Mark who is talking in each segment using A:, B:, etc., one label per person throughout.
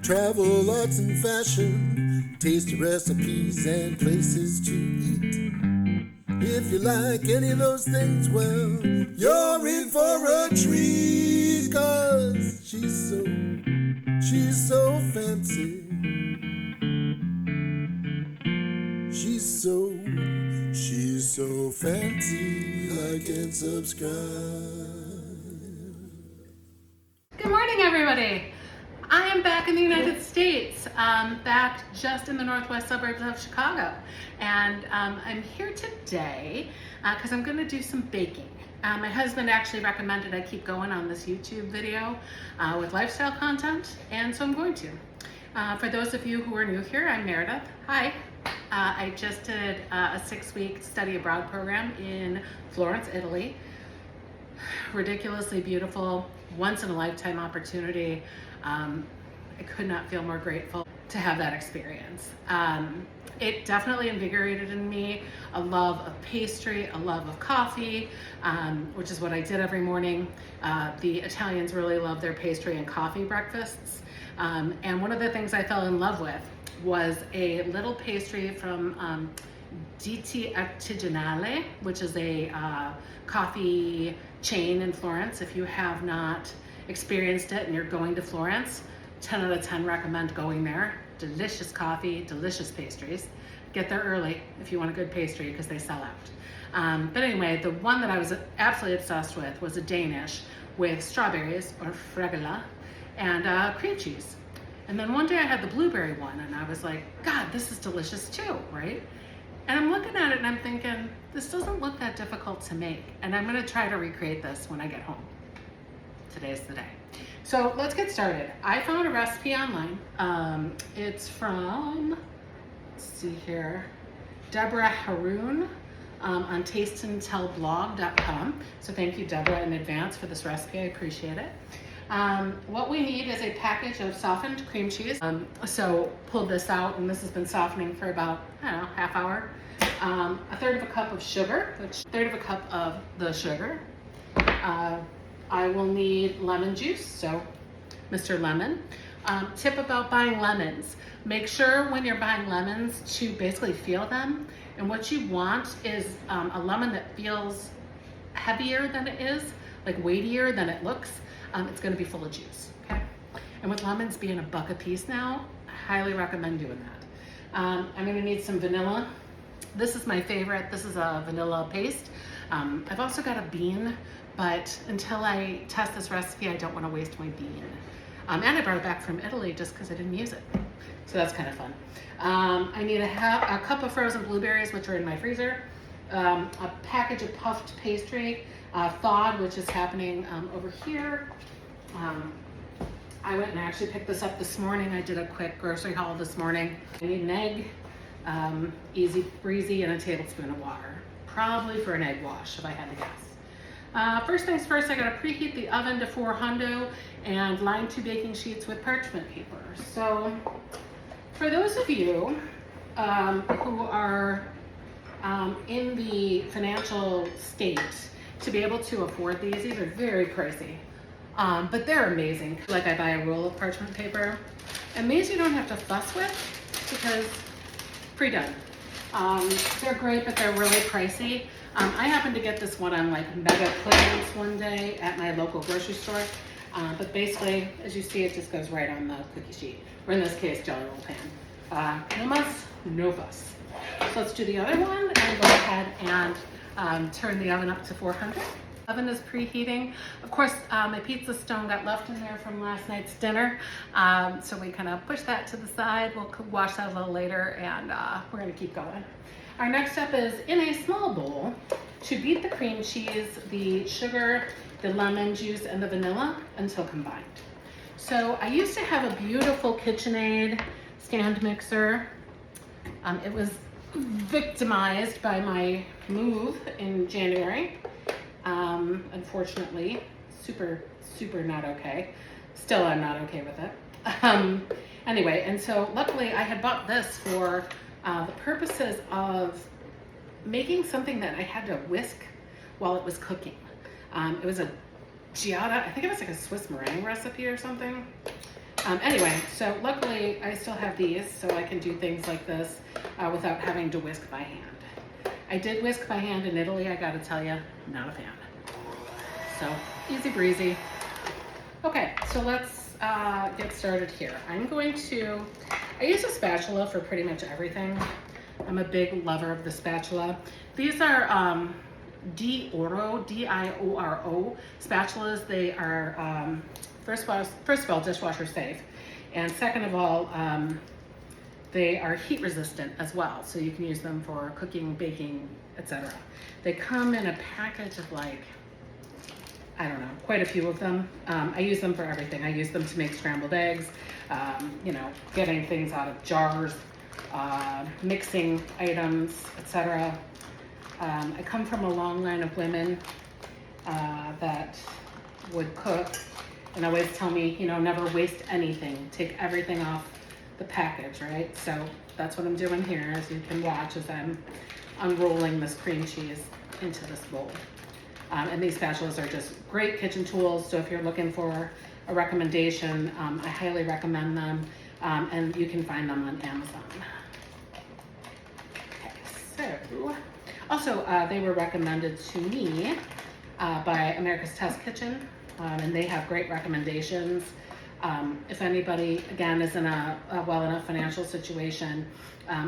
A: Travel, arts and fashion, tasty recipes and places to eat. If you like any of those things, well, you're in for a treat, 'cause she's so fancy. She's so fancy. Like and subscribe.
B: Good morning, everybody. I am back in the United States, back just in the northwest suburbs of Chicago. And I'm here today because I'm going to do some baking. My husband actually recommended I keep going on this YouTube video with lifestyle content, and so I'm going to. For those of you who are new here, I'm Meredith. Hi. I just did a 6-week study abroad program in Florence, Italy. Ridiculously beautiful, once in a lifetime opportunity. I could not feel more grateful to have that experience. It definitely invigorated in me a love of pastry, a love of coffee, which is what I did every morning. The Italians really love their pastry and coffee breakfasts. And one of the things I fell in love with was a little pastry from Dupe Artigianale, which is a coffee chain in Florence. If you have not experienced it and you're going to Florence, 10 out of 10 recommend going there. Delicious coffee, delicious pastries. Get there early if you want a good pastry because they sell out. But anyway, the one that I was absolutely obsessed with was a Danish with strawberries or fregola and cream cheese. And then one day I had the blueberry one and I was like, God, this is delicious too, right? And I'm looking at it and I'm thinking, this doesn't look that difficult to make. And I'm gonna try to recreate this when I get home. Today's the day. So let's get started. I found a recipe online. It's from, let's see here, Deborah Haroon on tasteandtellblog.com. So thank you, Deborah, in advance for this recipe. I appreciate it. What we need is a package of softened cream cheese. So pulled this out, and this has been softening for about, I don't know, half hour. A third of a cup of sugar, third of a cup of the sugar. I will need lemon juice, so Mr. Lemon. Tip about buying lemons. Make sure when you're buying lemons to basically feel them. And what you want is a lemon that feels heavier than it is, like weightier than it looks. It's gonna be full of juice, okay? And with lemons being $1 a piece now, I highly recommend doing that. I'm gonna need some vanilla. This is my favorite. This is a vanilla paste. I've also got a bean, but until I test this recipe, I don't wanna waste my bean. And I brought it back from Italy just because I didn't use it. So that's kind of fun. I need a cup of frozen blueberries, which are in my freezer, a package of puffed pastry, thawed, which is happening over here. I went and actually picked this up this morning. I did a quick grocery haul this morning. I need an egg, easy breezy, and a tablespoon of water. Probably for an egg wash, if I had to guess. First things first, I gotta preheat the oven to 400 and line 2 baking sheets with parchment paper. So for those of you who are in the financial state to be able to afford these are very pricey, but they're amazing. Like I buy a roll of parchment paper, and these you don't have to fuss with because pre-done. They're great, but they're really pricey. I happened to get this one on like mega clearance one day at my local grocery store, but basically, as you see, it just goes right on the cookie sheet, or in this case, Jelly Roll pan. No muss, no fuss. So let's do the other one and go ahead and turn the oven up to 400. Oven is preheating. Of course, my pizza stone got left in there from last night's dinner, so we kind of push that to the side. We'll wash that a little later, and we're gonna keep going. Our next step is, in a small bowl, to beat the cream cheese, the sugar, the lemon juice, and the vanilla until combined. So I used to have a beautiful KitchenAid stand mixer. It was victimized by my move in January. Unfortunately, super not okay. Still, I'm not okay with it. Anyway, and so luckily I had bought this for the purposes of making something that I had to whisk while it was cooking. It was a giada, I think it was like a Swiss meringue recipe or something. Anyway, so luckily I still have these, so I can do things like this without having to whisk by hand. I did whisk by hand in Italy, I gotta tell you, not a fan. So, easy breezy. Okay, so let's get started here. I use a spatula for pretty much everything. I'm a big lover of the spatula. These are D-Oro, D-I-O-R-O spatulas. They are, first of all, dishwasher safe. And second of all, they are heat resistant as well. So you can use them for cooking, baking, etc. They come in a package of like, I don't know, quite a few of them. I use them for everything. I use them to make scrambled eggs, you know, getting things out of jars, mixing items, etc. I come from a long line of women that would cook and always tell me, you know, never waste anything. Take everything off the package, right? So that's what I'm doing here, as you can watch as I'm unrolling this cream cheese into this bowl. And these spatulas are just great kitchen tools. So if you're looking for a recommendation, I highly recommend them. And you can find them on Amazon. Okay, so also they were recommended to me by America's Test Kitchen, and they have great recommendations. If anybody, again, is in a well enough financial situation,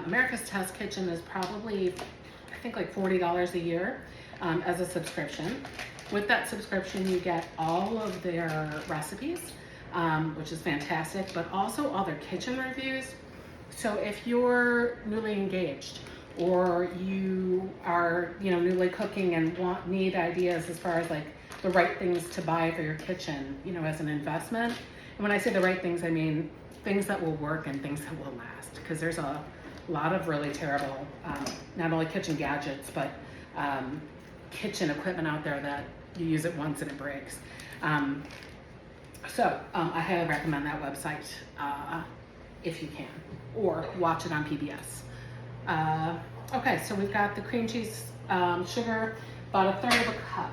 B: America's Test Kitchen is probably, I think, like $40 a year. As a subscription. With that subscription, you get all of their recipes, which is fantastic, but also all their kitchen reviews. So if you're newly engaged or you are, you know, newly cooking and need ideas as far as like the right things to buy for your kitchen, you know, as an investment. And when I say the right things, I mean things that will work and things that will last, because there's a lot of really terrible, not only kitchen gadgets, but kitchen equipment out there that you use it once and it breaks. So I highly recommend that website if you can, or watch it on PBS. Okay, so we've got the cream cheese, sugar, about 1/3 of a cup.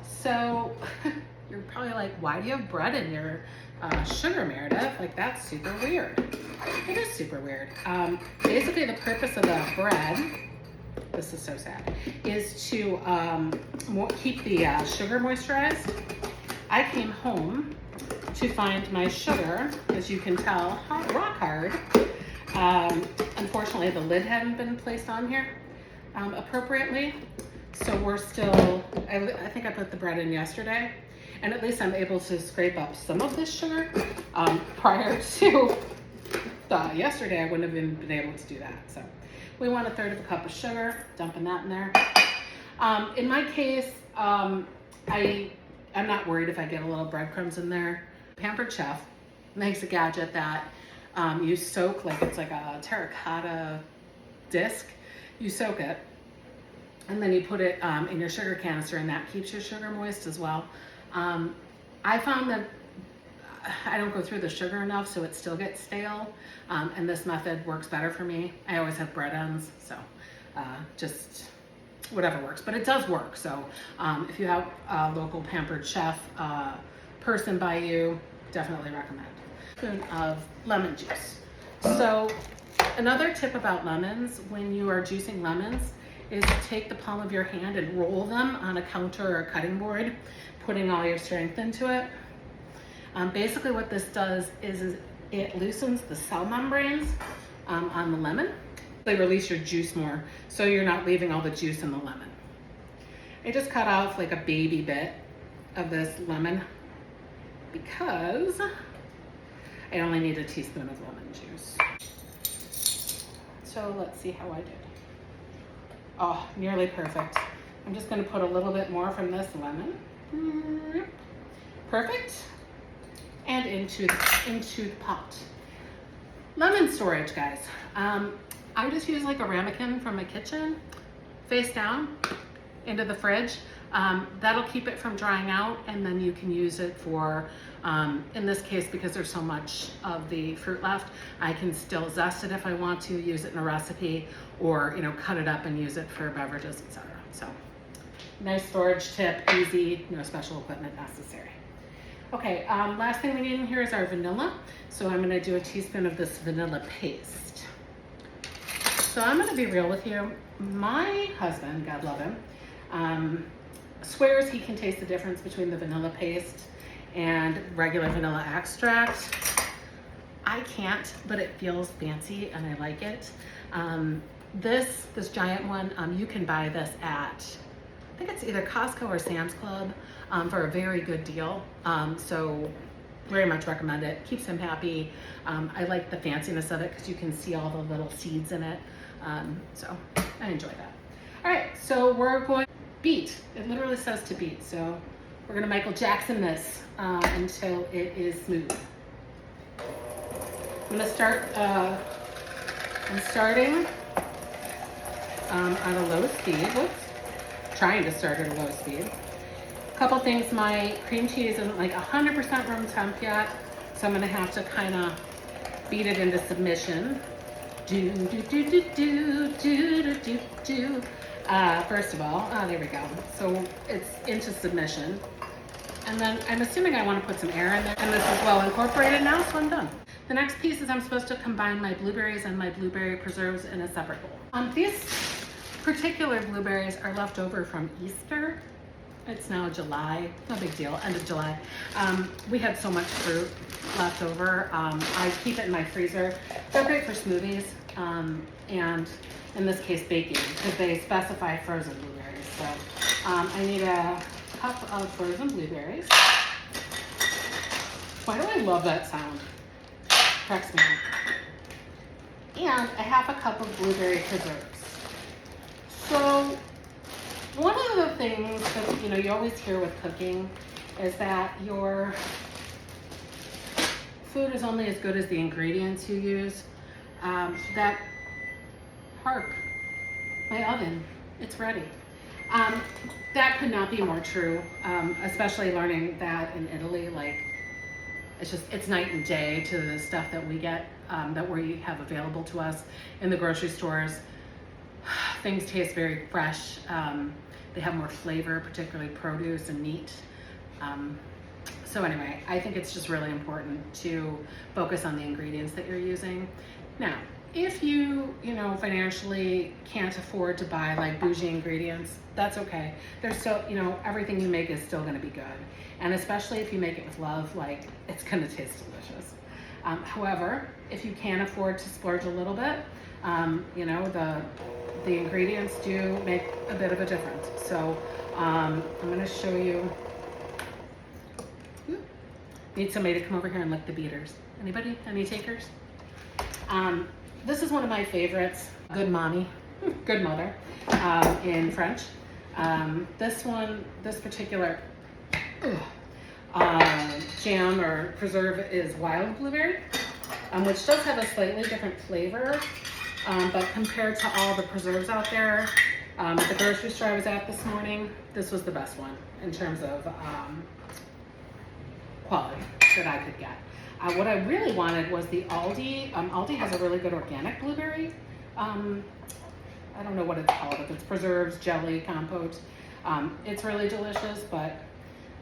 B: So you're probably like, why do you have bread in your sugar, Meredith? Like, that's super weird. It is super weird. Basically, the purpose of the bread, this is so sad, is to keep the sugar moisturized. I came home to find my sugar, as you can tell, rock hard. Unfortunately, the lid hadn't been placed on here appropriately. So we're still, I think I put the bread in yesterday, and at least I'm able to scrape up some of this sugar. Prior to yesterday, I wouldn't have been able to do that. So we want 1/3 of a cup of sugar, dumping that in there. In my case, I'm not worried if I get a little breadcrumbs in there. Pampered Chef makes a gadget that you soak, like it's like a terracotta disc. You soak it, and then you put it in your sugar canister, and that keeps your sugar moist as well. I found that I don't go through the sugar enough, so it still gets stale, and this method works better for me. I always have bread ends, so just whatever works, but it does work. So if you have a local Pampered Chef person by you, definitely recommend. A spoon of lemon juice. So another tip about lemons, when you are juicing lemons, is to take the palm of your hand and roll them on a counter or a cutting board, putting all your strength into it. Basically what this does is it loosens the cell membranes on the lemon. They release your juice more, so you're not leaving all the juice in the lemon. I just cut off like a baby bit of this lemon because I only need a teaspoon of lemon juice. So let's see how I did. Oh, nearly perfect. I'm just gonna put a little bit more from this lemon. Perfect. And into the pot. Lemon storage, guys. I just use like a ramekin from my kitchen, face down, into the fridge. That'll keep it from drying out, and then you can use it for, in this case, because there's so much of the fruit left, I can still zest it if I want to, use it in a recipe, or cut it up and use it for beverages, etc. So, nice storage tip, easy, no special equipment necessary. Okay, last thing we need in here is our vanilla. So I'm gonna do a teaspoon of this vanilla paste. So I'm gonna be real with you. My husband, God love him, swears he can taste the difference between the vanilla paste and regular vanilla extract. I can't, but it feels fancy and I like it. This giant one, you can buy this at, I think it's either Costco or Sam's Club, for a very good deal. So very much recommend it. Keeps him happy. I like the fanciness of it because you can see all the little seeds in it. So I enjoy that. All right, so we're going to beat. It literally says to beat. So we're gonna Michael Jackson this until it is smooth. I'm gonna start, I'm starting on a low speed. Whoops. Trying to start at a low speed. Couple things, my cream cheese isn't like 100% room temp yet, so I'm gonna have to kind of beat it into submission. First of all, there we go. So it's into submission. And then I'm assuming I want to put some air in there, and this is well incorporated now, so I'm done. The next piece is I'm supposed to combine my blueberries and my blueberry preserves in a separate bowl. These particular blueberries are left over from Easter. It's now July, no big deal, end of July. We had so much fruit left over. I keep it in my freezer. They're great for smoothies, and in this case baking, because they specify frozen blueberries. So I need a cup of frozen blueberries. Why do I love that sound? Cracks me up. And a half a cup of blueberry preserves. So one of the things that you always hear with cooking is that your food is only as good as the ingredients you use. Hark, my oven, it's ready. That could not be more true, especially learning that in Italy. Like, it's night and day to the stuff that we get, that we have available to us in the grocery stores. Things taste very fresh. They have more flavor, particularly produce and meat. So anyway, I think it's just really important to focus on the ingredients that you're using. Now, if you financially can't afford to buy like bougie ingredients, that's okay. There's still, everything you make is still gonna be good. And especially if you make it with love, like, it's gonna taste delicious. However, if you can afford to splurge a little bit, the ingredients do make a bit of a difference. So I'm gonna show you. Need somebody to come over here and lick the beaters. Anybody? Any takers? This is one of my favorites. Good mommy, good mother, in French. This particular jam or preserve is wild blueberry, which does have a slightly different flavor. But compared to all the preserves out there, at the grocery store I was at this morning, this was the best one in terms of quality that I could get. What I really wanted was the Aldi. Aldi has a really good organic blueberry. I don't know what it's called, if it's preserves, jelly, compote. It's really delicious, but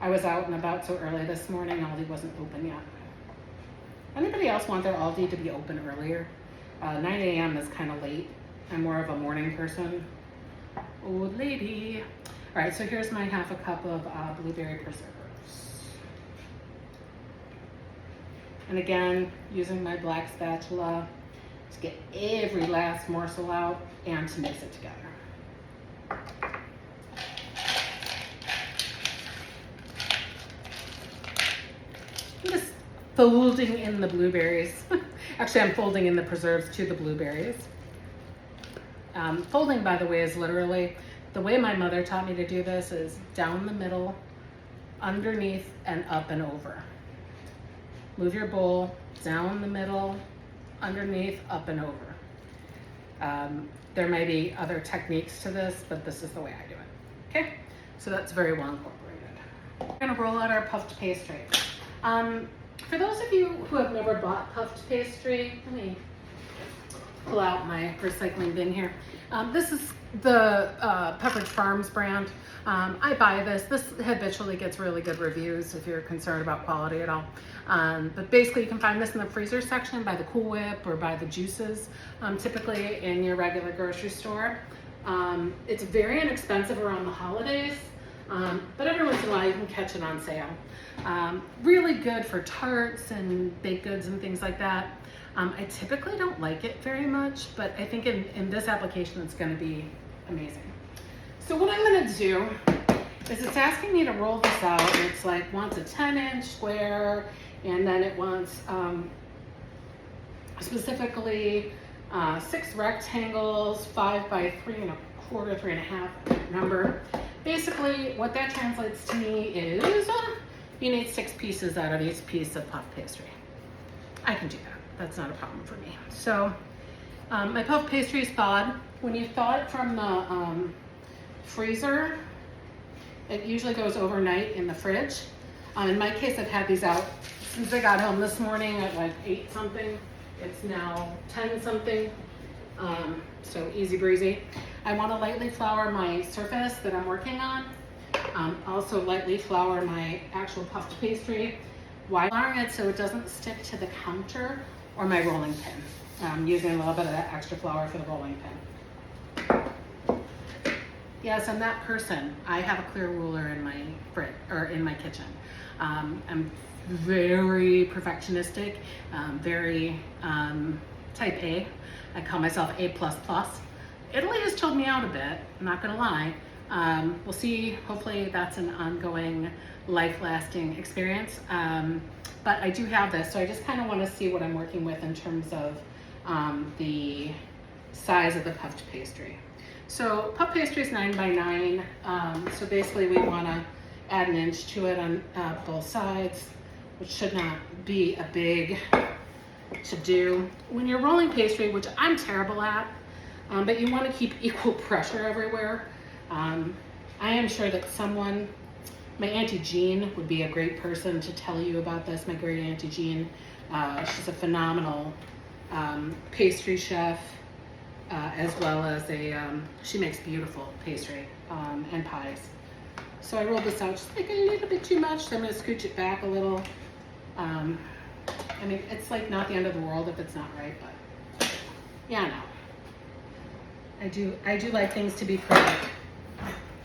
B: I was out and about so early this morning, Aldi wasn't open yet. Anybody else want their Aldi to be open earlier? 9 a.m. is kind of late. I'm more of a morning person. Old lady. All right, so here's my half a cup of blueberry preserves. And again, using my black spatula to get every last morsel out and to mix it together. I'm just folding in the blueberries. Actually, I'm folding in the preserves to the blueberries. Folding, by the way, is literally, the way my mother taught me to do this is down the middle, underneath, and up and over. Move your bowl down the middle, underneath, up and over. There may be other techniques to this, but this is the way I do it. Okay, so that's very well incorporated. We're gonna roll out our puffed pastry. For those of you who have never bought puffed pastry, let me pull out my recycling bin here. This is the Pepperidge Farms brand. I buy this. This habitually gets really good reviews if you're concerned about quality at all. But basically you can find this in the freezer section by the Cool Whip or by the juices, typically in your regular grocery store. It's very inexpensive around the holidays, but every once in a while you can catch it on sale. Really good for tarts and baked goods and things like that. I typically don't like it very much, but I think in this application it's going to be amazing. So what I'm going to do is it's asking me to roll this out. It's like wants a 10-inch square, and then it wants specifically 6 rectangles, 5 by 3 1/4, 3 1/2 number. Basically what that translates to me is you need 6 pieces out of each piece of puff pastry. I can do that. That's not a problem for me. So my puff pastry is thawed. When you thaw it from the freezer, it usually goes overnight in the fridge. In my case, I've had these out since I got home this morning at like 8 something. It's now 10 something, so easy breezy. I want to lightly flour my surface that I'm working on. Also lightly flour my actual puffed pastry. Why flouring it? So it doesn't stick to the counter or my rolling pin. I'm using a little bit of that extra flour for the rolling pin. Yes, I'm that person. I have a clear ruler in my in my kitchen. I'm very perfectionistic, very type A. I call myself A++. Italy has chilled me out a bit, I'm not gonna lie. We'll see, hopefully that's an ongoing life-lasting experience. But I do have this, so I just kind of want to see what I'm working with in terms of the size of the puffed pastry. So puff pastry is 9 by 9. So basically we want to add 1 inch to it on both sides, which should not be a big to-do. When you're rolling pastry, which I'm terrible at, but you want to keep equal pressure everywhere. I am sure that someone, my Auntie Jean would be a great person to tell you about this. My great Auntie Jean, she's a phenomenal pastry chef, as well as she makes beautiful pastry and pies. So I rolled this out just like a little bit too much, so I'm going to scooch it back a little. I mean, it's like not the end of the world if it's not right, but yeah, no. I do like things to be pretty.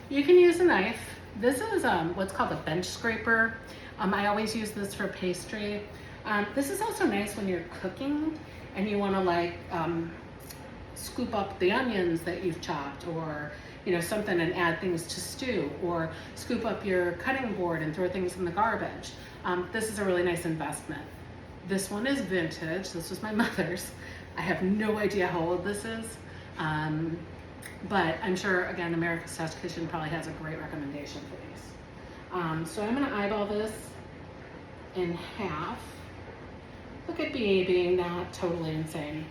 B: You can use a knife. This is what's called a bench scraper. I always use this for pastry. This is also nice when you're cooking and you want to like scoop up the onions that you've chopped, or something, and add things to stew, or scoop up your cutting board and throw things in the garbage. This is a really nice investment. This one is vintage. This was my mother's. I have no idea how old this is. But I'm sure, again, America's Test Kitchen probably has a great recommendation for these. So I'm going to eyeball this in half. Look at me being not totally insane.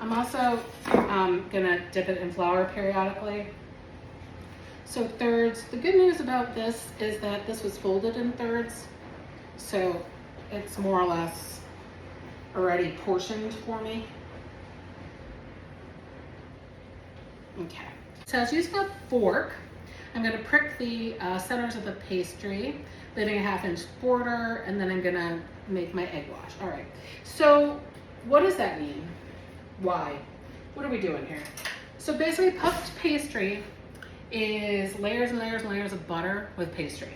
B: I'm also going to dip it in flour periodically. So thirds. The good news about this is that this was folded in thirds. So it's more or less already portioned for me. Okay, so I was using a fork. I'm going to prick the centers of the pastry, leaving a 1/2 inch border, and then I'm going to make my egg wash. All right, so what does that mean? Why? What are we doing here? So basically puffed pastry is layers and layers and layers of butter with pastry.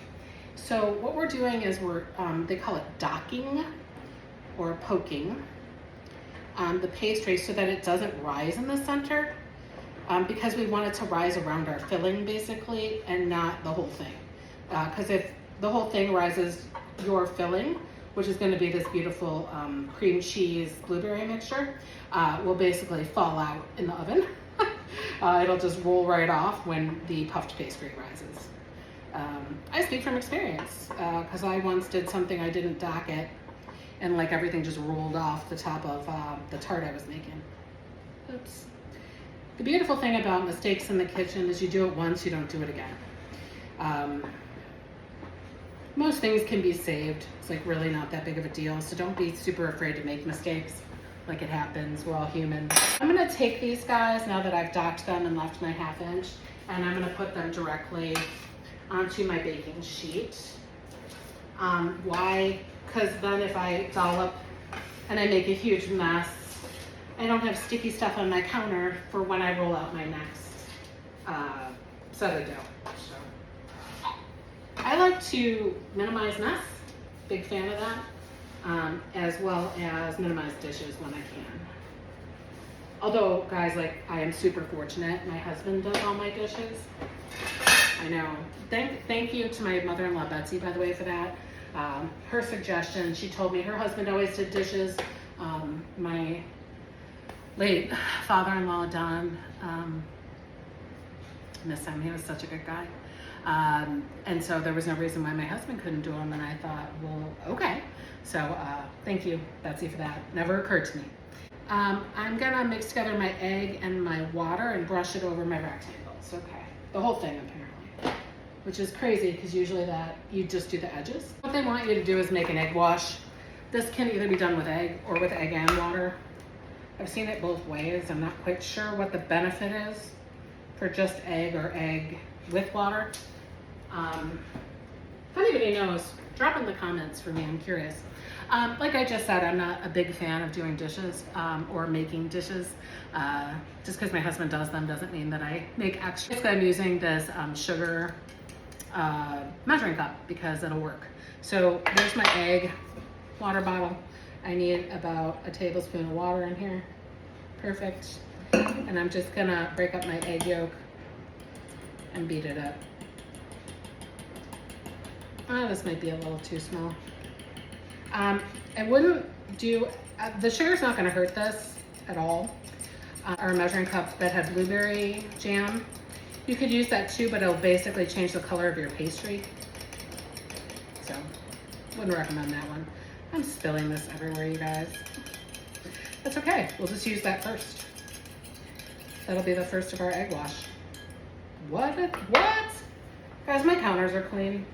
B: So what we're doing is they call it docking or poking the pastry so that it doesn't rise in the center. Because we want it to rise around our filling basically, and not the whole thing. Because if the whole thing rises your filling, which is going to be this beautiful cream cheese blueberry mixture, will basically fall out in the oven. It'll just roll right off when the puffed pastry rises. I speak from experience, because I once did something I didn't dock it, and like everything just rolled off the top of the tart I was making. Oops. The beautiful thing about mistakes in the kitchen is you do it once, you don't do it again. Most things can be saved. It's like really not that big of a deal, so don't be super afraid to make mistakes. Like it happens, we're all human. I'm gonna take these guys, now that I've docked them and left my 1/2 inch, and I'm gonna put them directly onto my baking sheet. Why? Because then if I dollop and I make a huge mess, I don't have sticky stuff on my counter for when I roll out my next set of dough. So I like to minimize mess, big fan of that, as well as minimize dishes when I can. Although, guys, like, I am super fortunate. My husband does all my dishes. I know. Thank you to my mother-in-law, Betsy, by the way, for that. Her suggestion, she told me her husband always did dishes. My late father-in-law, Don, miss him. He was such a good guy. And so there was no reason why my husband couldn't do them. And I thought, well, okay. So thank you, Betsy, for that. Never occurred to me. I'm gonna mix together my egg and my water and brush it over my rectangles. Okay, the whole thing apparently, which is crazy because usually that you just do the edges. What they want you to do is make an egg wash. This can either be done with egg or with egg and water. I've seen it both ways. I'm not quite sure what the benefit is for just egg or egg with water. If anybody knows, drop in the comments for me, I'm curious. Like I just said, I'm not a big fan of doing dishes or making dishes. Just because my husband does them doesn't mean that I make extra. I'm using this sugar measuring cup because it'll work. So there's my egg water bottle. I need about a tablespoon of water in here. Perfect. And I'm just gonna break up my egg yolk and beat it up. Oh, this might be a little too small. I wouldn't do, the sugar's not gonna hurt this at all. Or a measuring cup that had blueberry jam. You could use that too, but it'll basically change the color of your pastry. So, wouldn't recommend that one. I'm spilling this everywhere, you guys. That's okay, we'll just use that first. That'll be the first of our egg wash. What? Guys, my counters are clean.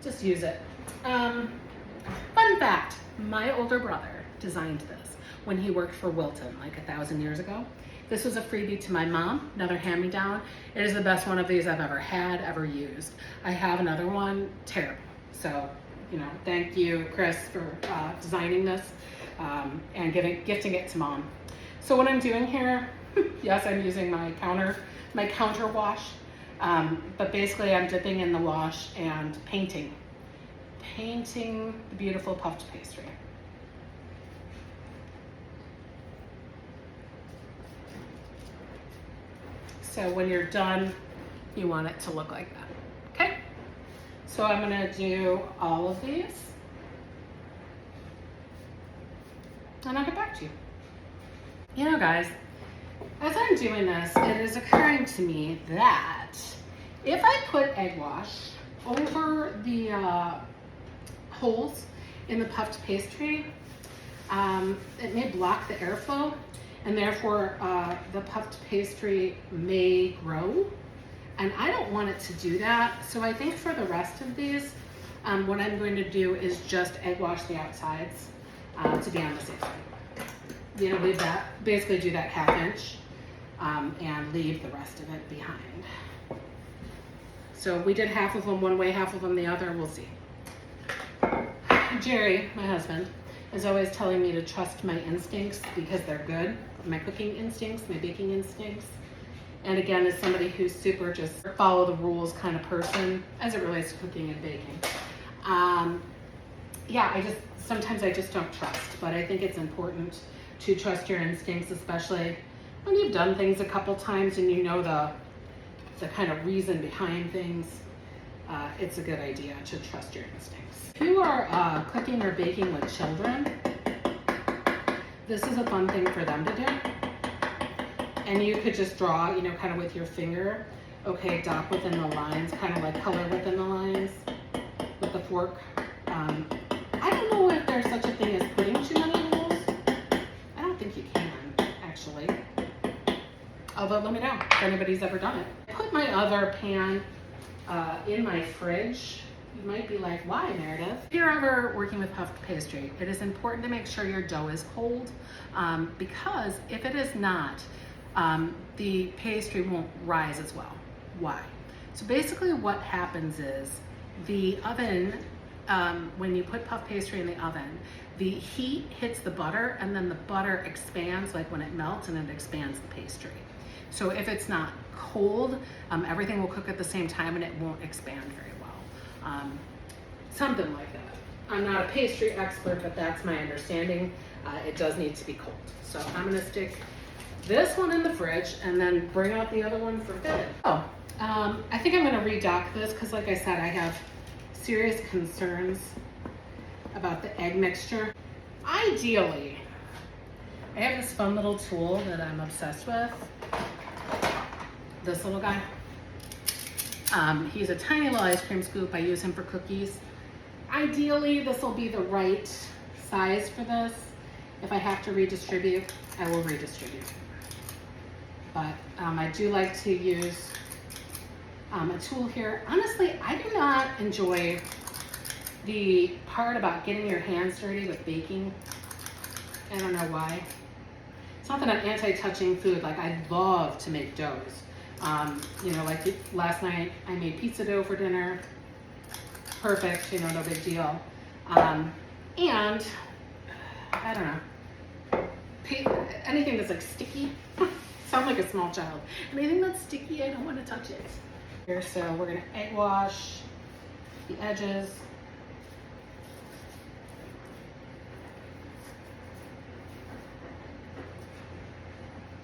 B: Just use it. Fun fact, my older brother designed this when he worked for Wilton like 1,000 years ago. This was a freebie to my mom, another hand-me-down. It is the best one of these I've ever had, ever used. I have another one, terrible. So, you know, thank you, Chris, for designing this and gifting it to mom. So what I'm doing here, yes, I'm using my counter wash, but basically I'm dipping in the wash and painting the beautiful puffed pastry. So when you're done, you want it to look like that, okay? So I'm gonna do all of these, and I'll get back to you. You know, guys, as I'm doing this, it is occurring to me that if I put egg wash over the holes in the puffed pastry, it may block the airflow, and therefore the puffed pastry may grow. And I don't want it to do that. So I think for the rest of these, what I'm going to do is just egg wash the outsides to be on the safe side. You know, leave that, basically do that 1/2 inch and leave the rest of it behind. So we did half of them one way, half of them the other, we'll see. Jerry, my husband, is always telling me to trust my instincts because they're good. My cooking instincts, my baking instincts. And again, as somebody who's super just follow the rules kind of person as it relates to cooking and baking. Yeah, sometimes I just don't trust, but I think it's important to trust your instincts, especially when you've done things a couple times and you know the kind of reason behind things. It's a good idea to trust your instincts. If you are cooking or baking with children, this is a fun thing for them to do. And you could just draw, you know, kind of with your finger. Okay, dot within the lines, kind of like color within the lines with the fork. I don't know if there's such a thing as putting too many holes. I don't think you can, actually. Although, let me know if anybody's ever done it. I put my other pan in my fridge You might be like, why, Meredith? If you're ever working with puffed pastry, it is important to make sure your dough is cold because if it is not, the pastry won't rise as well. Why? So basically what happens is the oven, when you put puff pastry in the oven, the heat hits the butter and then the butter expands, like when it melts, and it expands the pastry. So if it's not cold, everything will cook at the same time and it won't expand very well. Something like that. I'm not a pastry expert, but that's my understanding. It does need to be cold. So I'm gonna stick this one in the fridge and then bring out the other one for fit. Oh, I think I'm gonna redock this because like I said, I have serious concerns about the egg mixture. Ideally, I have this fun little tool that I'm obsessed with. This little guy. He's a tiny little ice cream scoop. I use him for cookies. Ideally, this will be the right size for this. If I have to redistribute, I will redistribute. But I do like to use a tool here. Honestly, I do not enjoy the part about getting your hands dirty with baking. I don't know why. It's not that I'm anti-touching food. Like, I love to make doughs. You know, like last night I made pizza dough for dinner. Perfect, you know, no big deal. And I don't know, anything that's like sticky, sound like a small child. Anything that's sticky, I don't want to touch it. Here, so we're gonna egg wash the edges.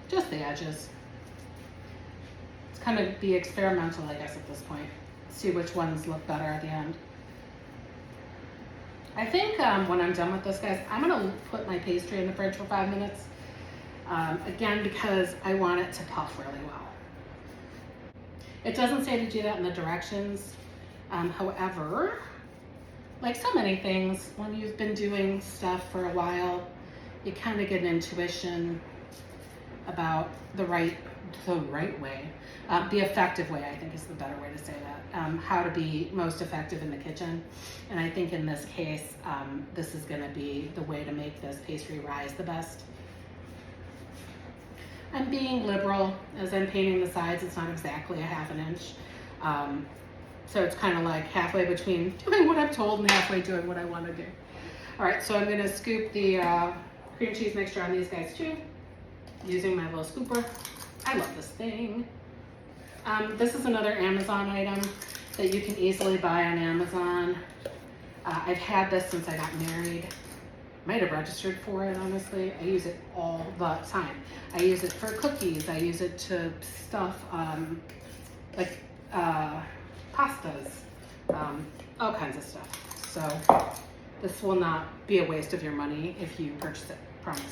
B: Just the edges. It's kind of be experimental, I guess, at this point. See which ones look better at the end. I think when I'm done with this, guys, I'm gonna put my pastry in the fridge for 5 minutes. Again, because I want it to puff really well. It doesn't say to do that in the directions. However, like so many things, when you've been doing stuff for a while, you kind of get an intuition about the right way. The effective way, I think, is the better way to say that. How to be most effective in the kitchen. And I think in this case, this is gonna be the way to make this pastry rise the best. I'm being liberal as I'm painting the sides. It's not exactly a ½ inch. So it's kind of like halfway between doing what I'm told and halfway doing what I want to do. All right, so I'm gonna scoop the cream cheese mixture on these guys too, using my little scooper. I love this thing. This is another Amazon item that you can easily buy on Amazon. I've had this since I got married. Might have registered for it, honestly. I use it all the time. I use it for cookies. I use it to stuff like pastas, all kinds of stuff. So this will not be a waste of your money if you purchase it, promise.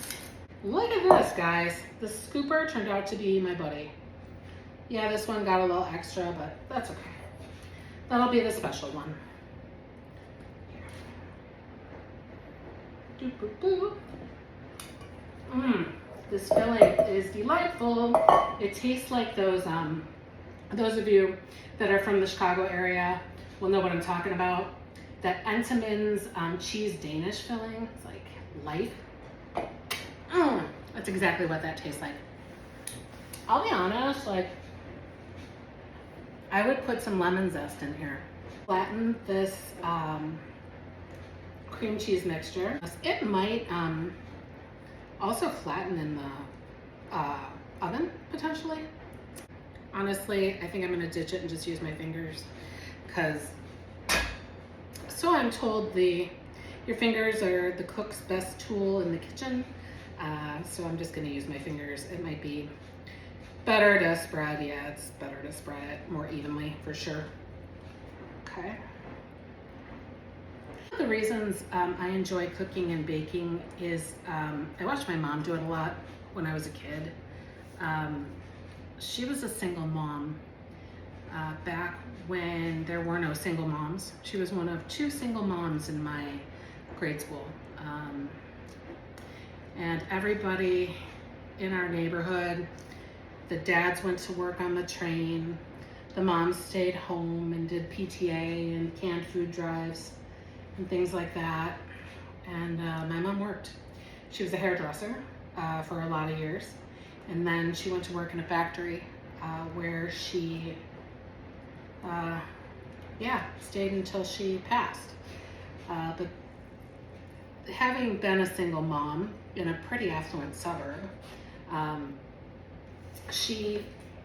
B: Look at this, guys. The scooper turned out to be my buddy. Yeah, this one got a little extra, but that's okay. That'll be the special one. This filling is delightful. It tastes like those of you that are from the Chicago area will know what I'm talking about. That Entenmann's cheese Danish filling. It's like light. That's exactly what that tastes like. I'll be honest, like, I would put some lemon zest in here. Flatten this cream cheese mixture. It might also flatten in the oven, potentially. Honestly, I think I'm gonna ditch it and just use my fingers because, so I'm told, your fingers are the cook's best tool in the kitchen. So I'm just gonna use my fingers. It might be better to spread, yeah, it's better to spread it more evenly for sure. Okay. One of the reasons I enjoy cooking and baking is I watched my mom do it a lot when I was a kid. She was a single mom back when there were no single moms. She was one of 2 single moms in my grade school. And everybody in our neighborhood, the dads went to work on the train, the moms stayed home and did PTA and canned food drives and things like that. And my mom worked. She was a hairdresser for a lot of years. And then she went to work in a factory where she, stayed until she passed. But having been a single mom in a pretty affluent suburb, she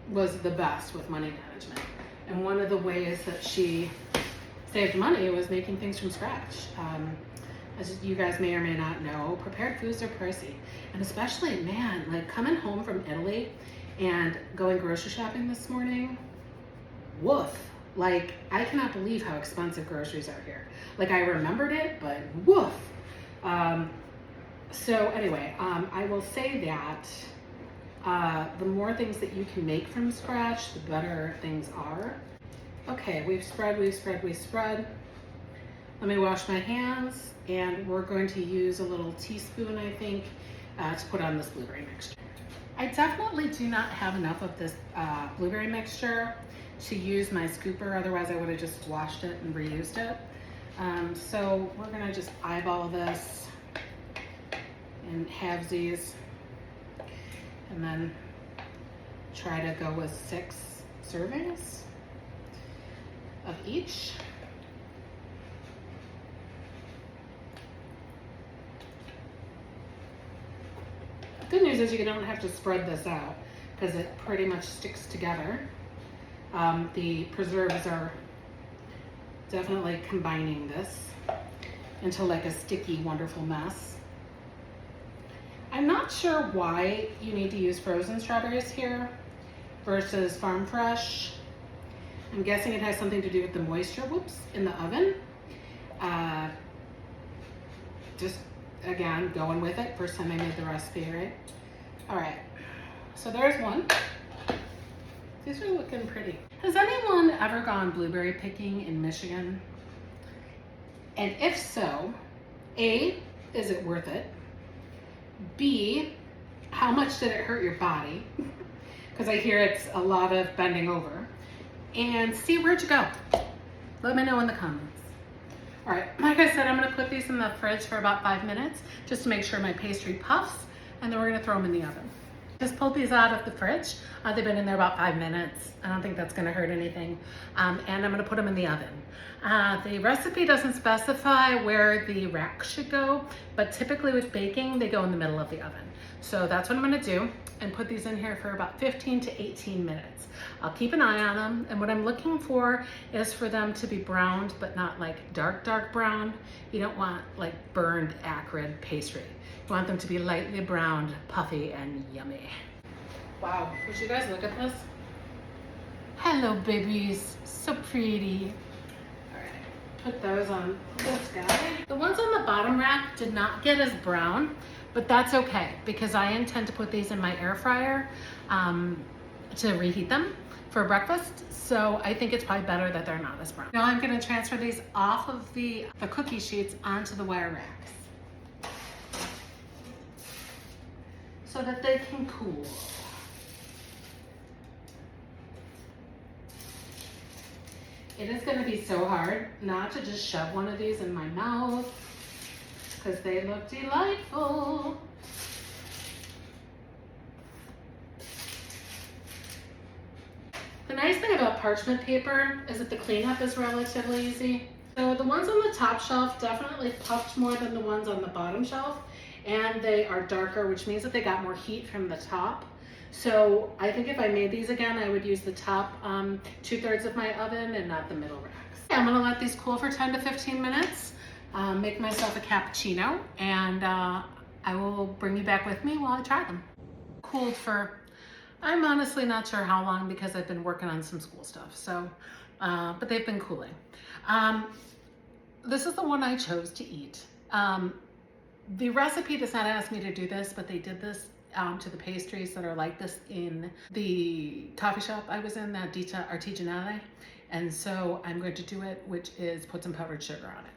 B: was the best with money management. And one of the ways that she saved money was making things from scratch. As you guys may or may not know, prepared foods are pricey. And especially, man, like coming home from Italy and going grocery shopping this morning, woof. Like, I cannot believe how expensive groceries are here. Like, I remembered it, but woof. So anyway, I will say that the more things that you can make from scratch, the better things are. Okay, we've spread. Let me wash my hands, and we're going to use a little teaspoon, I think, to put on this blueberry mixture. I definitely do not have enough of this blueberry mixture to use my scooper, otherwise I would have just washed it and reused it. So we're gonna just eyeball this in halvesies, and then try to go with 6 servings of each. Good news is you don't have to spread this out because it pretty much sticks together. The preserves are definitely combining this into like a sticky, wonderful mess. I'm not sure why you need to use frozen strawberries here versus farm fresh. I'm guessing it has something to do with the moisture, in the oven. Just again, going with it. First time I made the recipe, right? All right, so there's one. These are looking pretty. Has anyone ever gone blueberry picking in Michigan? And if so, A, is it worth it? B, how much did it hurt your body? Because I hear it's a lot of bending over. And C, where'd you go? Let me know in the comments. All right, like I said, I'm gonna put these in the fridge for about 5 minutes just to make sure my pastry puffs, and then we're gonna throw them in the oven. Just pulled these out of the fridge. They've been in there about 5 minutes. I don't think that's gonna hurt anything. And I'm gonna put them in the oven. The recipe doesn't specify where the rack should go, but typically with baking, they go in the middle of the oven. So that's what I'm gonna do, and put these in here for about 15 to 18 minutes. I'll keep an eye on them, and what I'm looking for is for them to be browned, but not like dark, dark brown. You don't want like burned, acrid pastry. You want them to be lightly browned, puffy, and yummy. Wow, would you guys look at this? Hello, babies, so pretty. All right, put those on this guy. The ones on the bottom rack did not get as brown, but that's okay because I intend to put these in my air fryer to reheat them for breakfast. So I think it's probably better that they're not as brown. Now I'm gonna transfer these off of the cookie sheets onto the wire racks so that they can cool. It is gonna be so hard not to just shove one of these in my mouth because they look delightful. The nice thing about parchment paper is that the cleanup is relatively easy. So the ones on the top shelf definitely puffed more than the ones on the bottom shelf, and they are darker, which means that they got more heat from the top. So I think if I made these again, I would use the top 2/3 of my oven and not the middle racks. I'm gonna let these cool for 10 to 15 minutes, make myself a cappuccino, and I will bring you back with me while I try them. Cooled for, I'm honestly not sure how long because I've been working on some school stuff. So, but they've been cooling. This is the one I chose to eat. The recipe does not ask me to do this, but they did this to the pastries that are like this in the coffee shop I was in, that Ditta Artigianale. And so I'm going to do it, which is put some powdered sugar on it.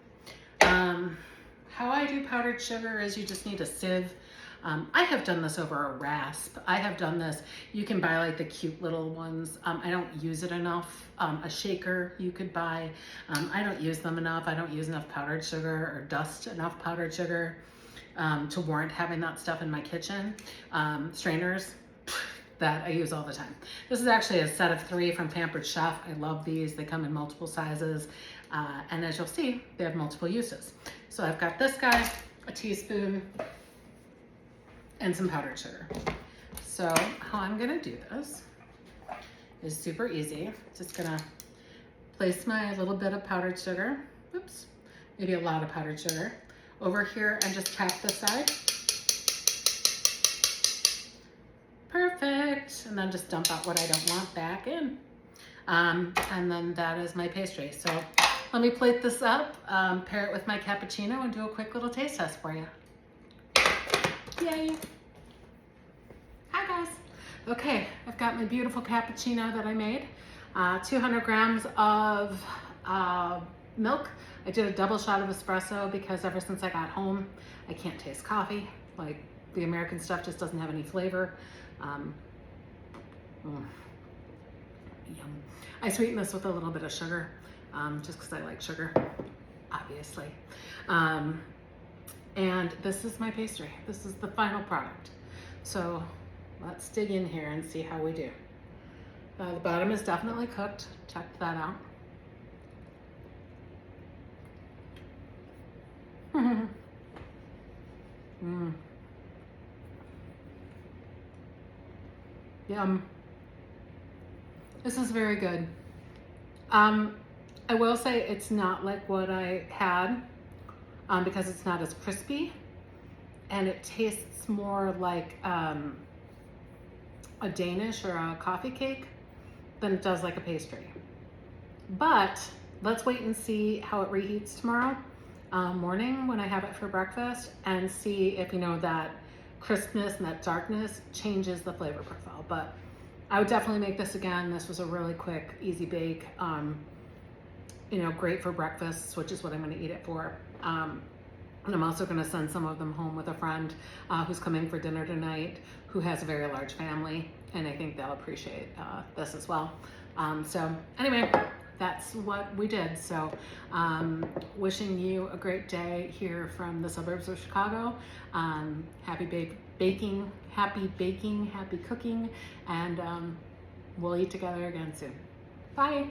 B: How I do powdered sugar is you just need a sieve. I have done this over a rasp. I have done this, you can buy like the cute little ones. I don't use it enough. A shaker you could buy. I don't use them enough. I don't use enough powdered sugar or dust enough powdered sugar to warrant having that stuff in my kitchen. Strainers, that I use all the time. This is actually a set of 3 from Pampered Chef. I love these. They come in multiple sizes. And as you'll see, they have multiple uses. So I've got this guy, a teaspoon, and some powdered sugar. So how I'm gonna do this is super easy. Just gonna place my little bit of powdered sugar, oops, maybe a lot of powdered sugar, over here and just tap the side. Perfect. And then just dump out what I don't want back in. And then that is my pastry. So let me plate this up, pair it with my cappuccino, and do a quick little taste test for you. Yay. Hi guys. Okay, I've got my beautiful cappuccino that I made. 200 grams of milk. I did a double shot of espresso because ever since I got home, I can't taste coffee. Like, the American stuff just doesn't have any flavor. Yum. I sweeten this with a little bit of sugar, just because I like sugar, obviously. And this is my pastry. This is the final product. So let's dig in here and see how we do. The bottom is definitely cooked. Check that out. Yum. This is very good. I will say it's not like what I had because it's not as crispy, and it tastes more like a Danish or a coffee cake than it does like a pastry. But let's wait and see how it reheats tomorrow morning when I have it for breakfast, and see if, you know, that crispness and that darkness changes the flavor profile. But I would definitely make this again. This was a really quick, easy bake. You know, great for breakfast, which is what I'm going to eat it for. And I'm also going to send some of them home with a friend who's coming for dinner tonight, who has a very large family, and I think they'll appreciate this as well. So anyway, that's what we did. So wishing you a great day here from the suburbs of Chicago. Happy baking, happy cooking, and we'll eat together again soon. Bye.